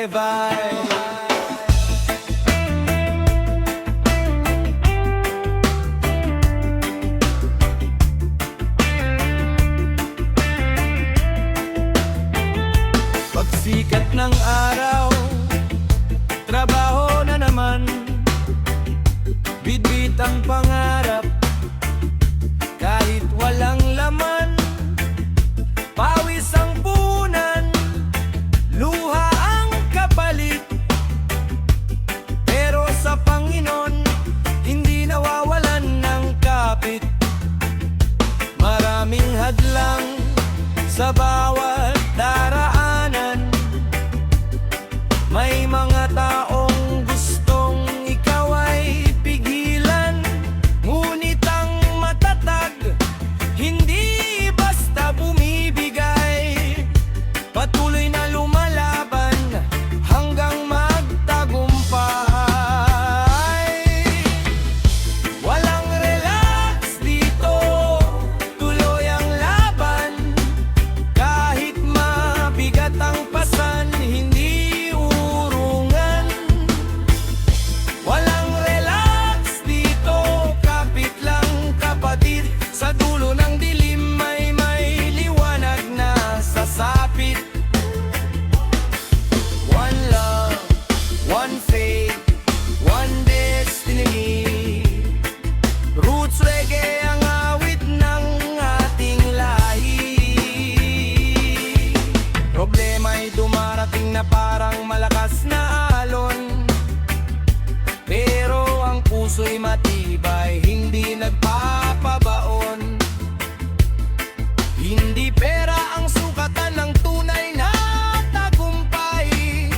reggae vibe. Pagsikat ng araw, trabaho na naman, bitbit ang pangarap, kahit walang laman. Pawis ang punan, luha ang kapalit, pero sa Panginoon, hindi nawawalan ng kapit. Maraming hadlang sa bawat daraanan, may mga taong gustong ikaw ay pigilan, ngunit ang matatag, hindi basta bumibigay, patuloy na lumalaban hanggang magtagumpay. Walang relax dito, tuloy ang laban, kahit mabigat ang pasan, hindi urungan. Walang relax dito, kapit lang kapatid, sa dulo ng dilim may liwanag na sasapit. One love, one faith, one destiny. Roots reggae ang awit ng ating lahi. Problema'y dumarating na parang malakas na alon, pero ang puso'y matibay, hindi nagpapabaon. Hindi pera ang sukatan ng tunay na tagumpay,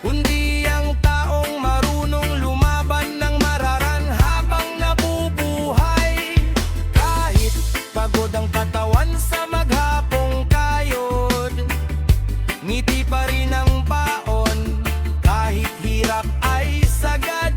kundi ang taong marunong lumaban ng mararan habang nabubuhay. Kahit pagod ang katawan sa maghapong kayod, ngiti pa rin ang baon, kahit hirap ay sagad.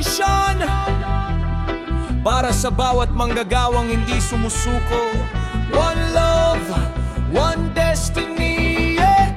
inspiration para sa bawat manggagawang hindi sumusuko. One love, one destiny, yeah.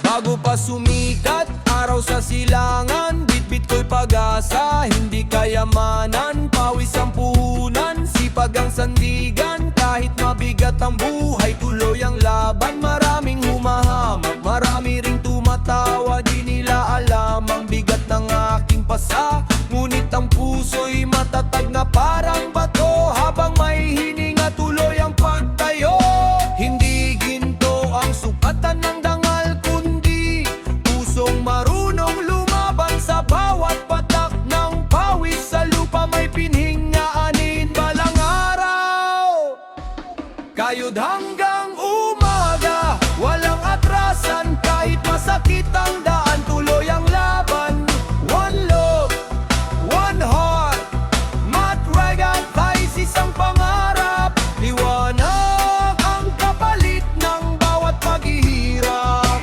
Bago pa sumikat, araw sa silangan, bitbit ko'y pag-asa, hindi kayamanan, pawis ang puhunan, sipag ang sandigan. Kahit mabigat ang buhay, tuloy ang laban. Maraming humahamak, marami ring tumatawa, di nila alam ang bigat ng aking pasa. Ngunit ang puso'y matatag na parang bato, habang may hininga tuloy ang pagtayo. Hindi ginto ang sukatan ng dangal, kundi pusong marunong lumaban. Sa bawat patak ng pawis sa lupa may pinhingaanin balang araw. Kayod hanggang umaga, walang atrasan, kahit masakit ang daan, tuloy ang laban. One love, one heart, Matt Regan, Vice, isang pangarap. Liwanag ang kapalit ng bawat paghihirap.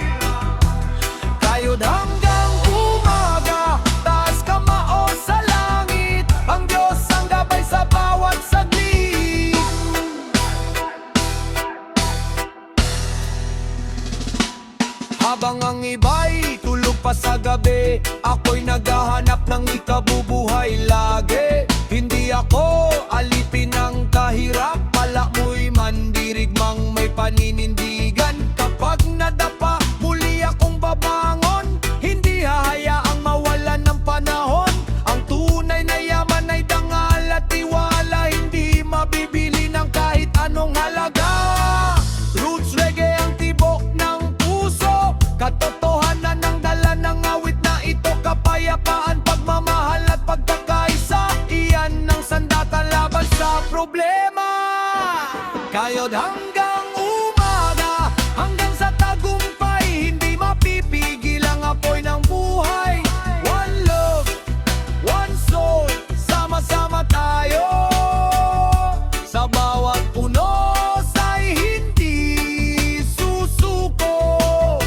Kayod hanggang umaga, taas kamao sa langit, ang Diyos ang gabay sa bawat saglit. Habang ang iba'y tulog pa sa gabi, ako'y naghahanap ng ikabubuhay lagi. Hindi ako alipin ng kahirap, pala mo'y mandirigmang may paninindigan. Kapag nadapa, muli akong babangon, hindi hahayaang mawalan ng panahon. Ang tunay na yaman ay dangal at tiwala, hindi mabibili ng kahit anong halaga. Roots reggae ang tibok ng puso, katotohanan ng dala ng awit na ito. Kapayapaan, pagmamahal at pagkakaisa, iyan ang sandata laban sa problema. Kayod hanggang umaga, hanggang sa tagumpay, hindi mapipigil ang apoy ng buhay. One love, one soul, sama-sama tayo. Sa bawat unos ay hindi susuko.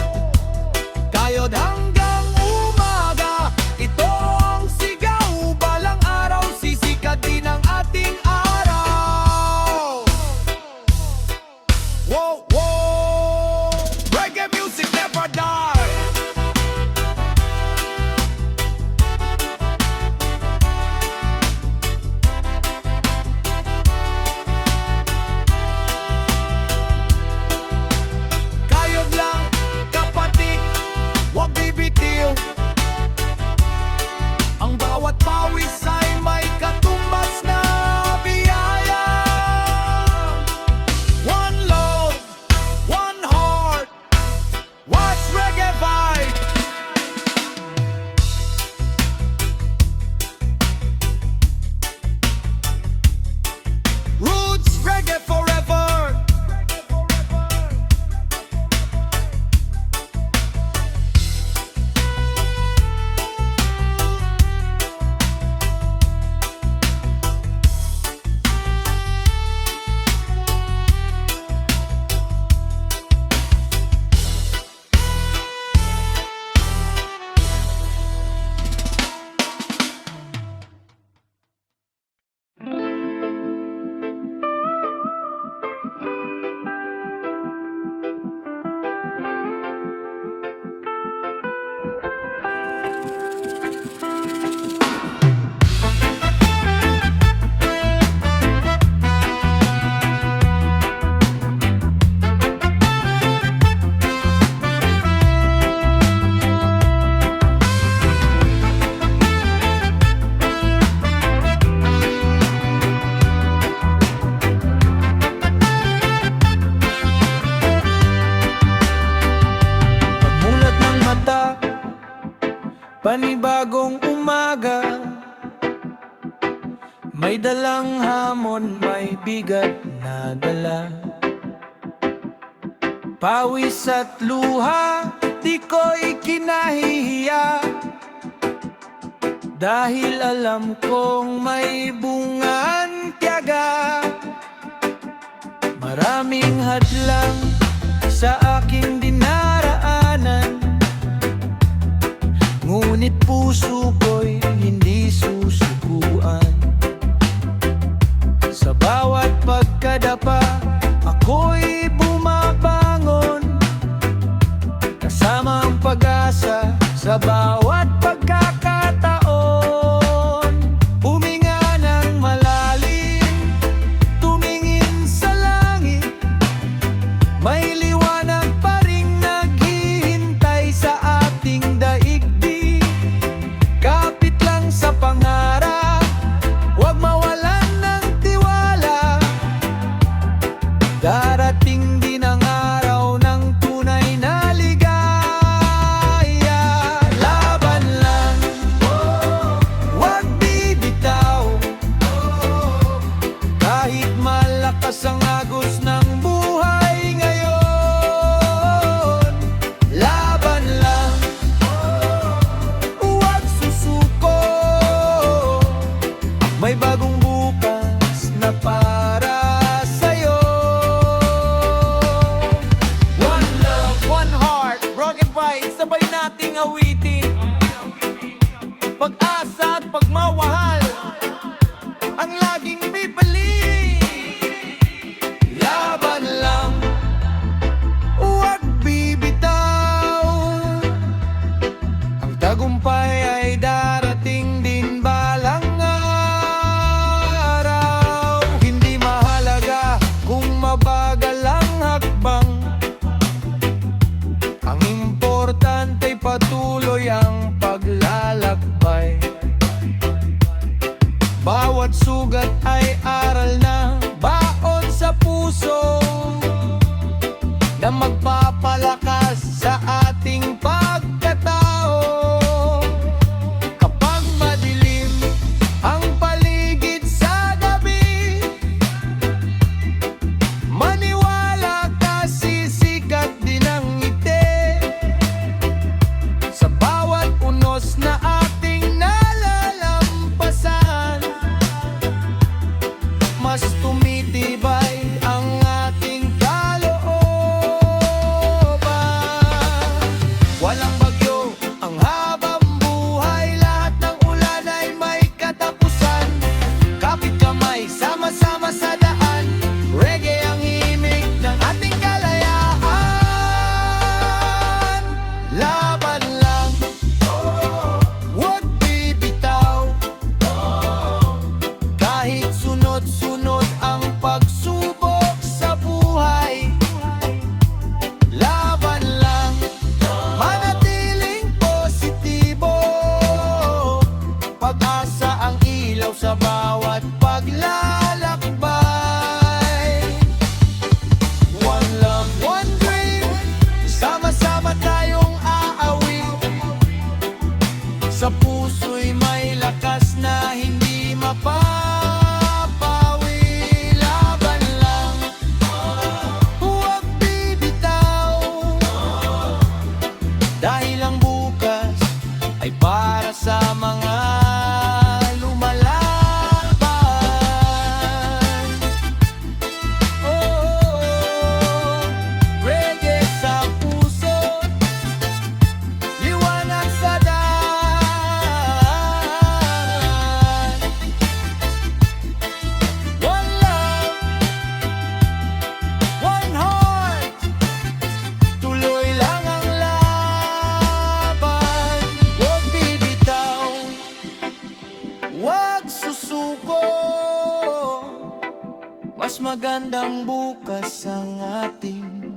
Kayod hanggang umaga, ito ang sigaw. Balang araw, sisikat din ang ating araw. Whoa, whoa, reggae music never die. Kayod lang, kapatid, huwag bibitiw. Ang bawat pawis ay may katumbas na biyaya. One love, one heart, what's reggae vibe? Roots reggae forever. Pagmulat ng mata, panibagong umaga, may dalang hamon, may bigat na dala. Pawis at luha, di ko'y kinahihiya, dahil alam kong may bungan tiyaga. Maraming hadlang sa aking dinaraanan, ngunit puso ko'y hindi susukuan. Sa bawat pagkadapa, ako'y bumabangon, kasama ang pag-asa sa bawat pagkakataon. Huminga ng malalim, tumingin sa langit, may liwanag pa ring naghihintay sa ating daigdig. Kapit lang sa pangarap, huwag mawalan ng tiwala. Darating din ang araw ng tunay na ligaya. Laban lang, huwag bibitaw, kahit malakas ang agos ng buhay ngayon. Laban lang, huwag susuko, may bagong bukas na para sa'yo. One love, one heart, broken vibes, sabay nating awitin. Pag-asa at pagmamahal ang laging bibalik. Laban lang, huwag bibitaw, ang tagumpay ay darating din balang araw. Hindi mahalaga kung mabagal ang hakbang, ang importante'y patuloy ang paglalakbay. Bawat sugat ay aral na baon sa puso, na magpapalakas sa ating pagkatao. Kapag madilim ang paligid sa gabi, maniwala ka, sisikat din ang ngiti. Sa bawat unos na ating nalalampasan, mas tumitibay ang ating kalooban. Walang bagyo ang habang buhay, lahat ng ulan ay may katapusan. Kapit kamay, sama-sama sa daan, reggae ang himig ng ating kalayaan. Laban lang, huwag bibitaw, kahit sunod-sunod ang pagsubok sa buhay. Laban lang, manatiling positibo, pag-asa ang ilaw sa bawat paglalakbay. One love, one dream, sama-sama tayong aawit. Sa puso'y may lakas na hindi mapapawi. Laban lang, huwag bibitaw, dahil ang bukas ay para sa mga lumalaban. Oh, reggae sa puso, liwanag sa daan. One love, one heart, tuloy lang ang laban. Huwag bibitaw, huwag susuko, mas magandang bukas ang ating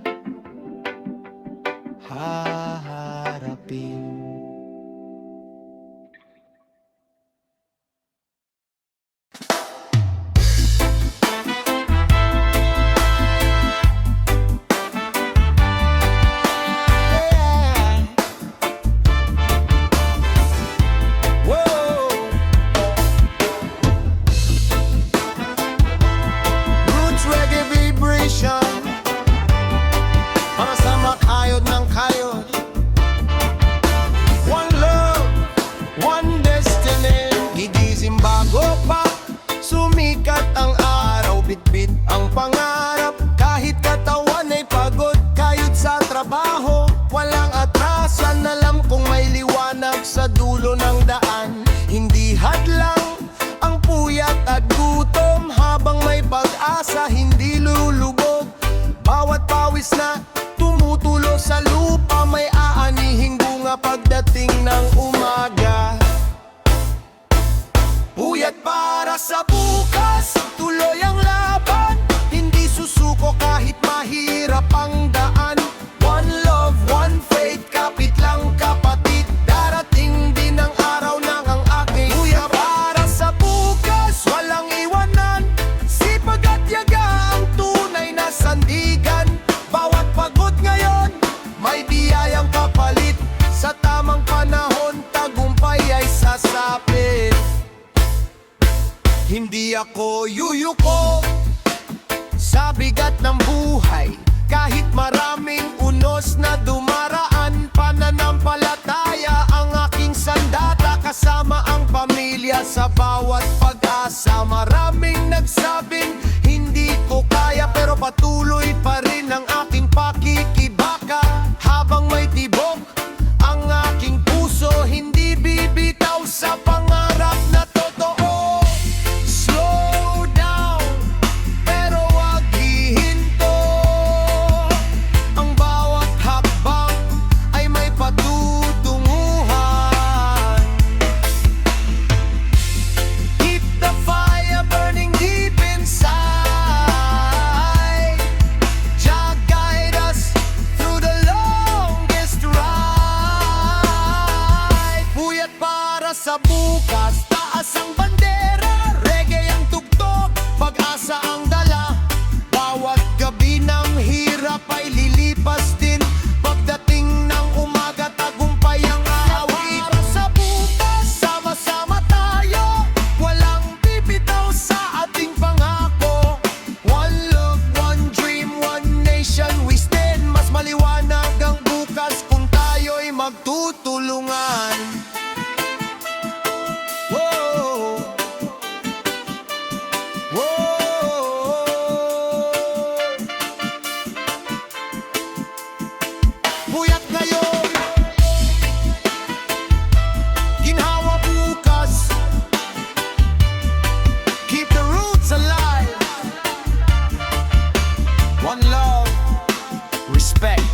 haharapin. Roots reggae vibration, para sa makayod ng kayod. ako yuyuko sa bigat ng buhay. Kahit maraming unos na dumaraan, pananampalataya ang aking sandata. Kasama ang pamilya sa bawat pag-asa. Maraming nagsabing hindi ko kaya, pero patuloy pa rin ang aking pakikibaka. Habang may tibok ang aking puso, hindi bibitaw sa pangarap na totoo. Slow down, pero wag hihinto. Ang bawat hakbang ay may patutunguhan. Keep the fire burning deep inside. Jah guide us through the longest ride. Puyat para sa bukas, taas ang bandera. Reggae ang tugtog, pag-asa ang dala. Bawat gabi ng hirap ay lilipas din. Pagdating ng umaga, tagumpay ang aawit. Para sa bukas, sama-sama tayo. Walang bibitaw sa ating pangako. One love, one dream, one nation we stand. Mas maliwanag ang bukas kung tayo'y magtutulungan. Whoa. Whoa. Puyat ngayon, ginhawa bukas. Keep the roots alive. One love, respect,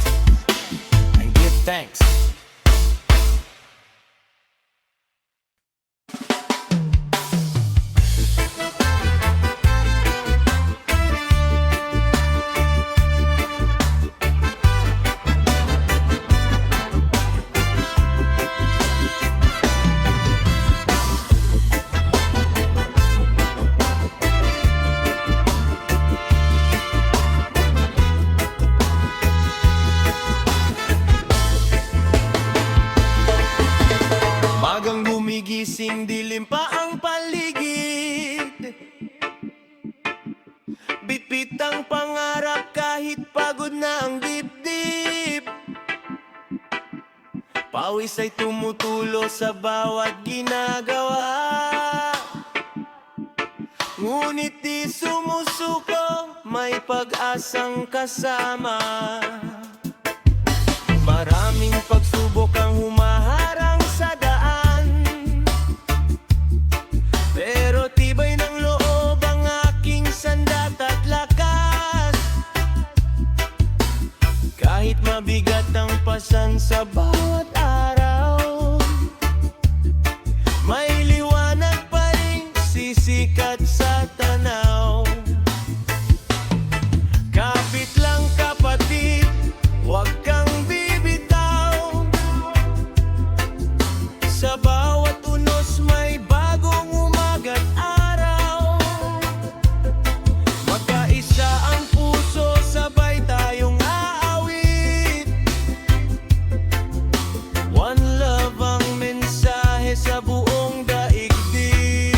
and give thanks. Magang gumigising, dilim pa ang paligid. Bitbit ang pangarap kahit pagod na ang dibdib. Pawis ay tumutulo sa bawat ginagawa. Ngunit di sumusuko, may pag-asang kasama. Maraming pagsubok ang humaharang sa daan, pero tibay ng loob ang aking sandat at lakas. Kahit mabigat ang pasan sa bawat araw, may liwanag pa rin sisikat sa tanaw. Kapit lang kapatid, huwag kang bibitaw. Sa bawat unos may bagong umaga't araw. Magkaisa ang puso, sabay tayong aawit. One love ang mensahe sa buong daigdig.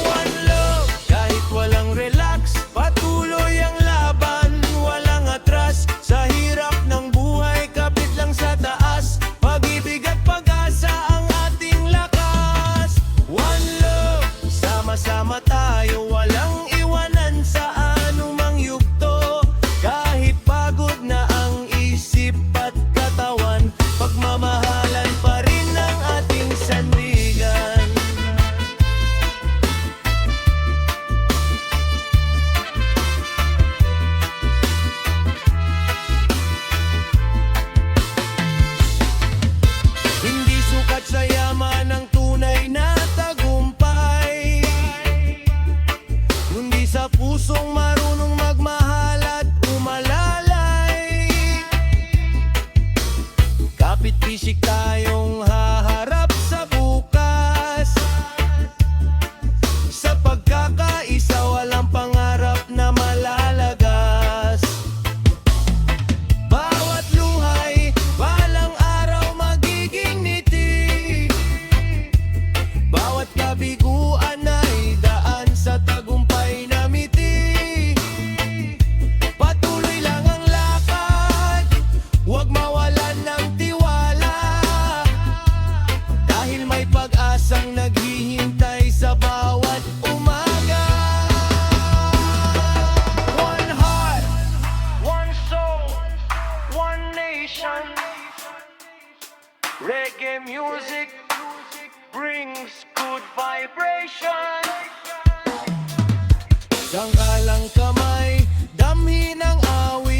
One love, kahit walang relax, patuloy ang laban, walang atras. Sa hirap ng buhay, kapit lang sa taas. Pag-ibig at pag-asa ang ating lakas. One love, sama-sama tayo, walang iwanan sa anumang yugto. Kahit pagod na ang isip at katawan, pagmamahalan pa rin ang ating sandigan. Hindi sukat sa yaman ang tunay na tagumpay, kundi sa pusong marunong magmahal at umalalay. Kapit-bisik tayong haharap sa bukas. Sa pagkakaisa, walang pangarap na malalagas. Bawat luhay, balang araw magiging ngiti. Bawat kabiguan ay music brings good vibration. Dangkalang kamay, damhi ng awit.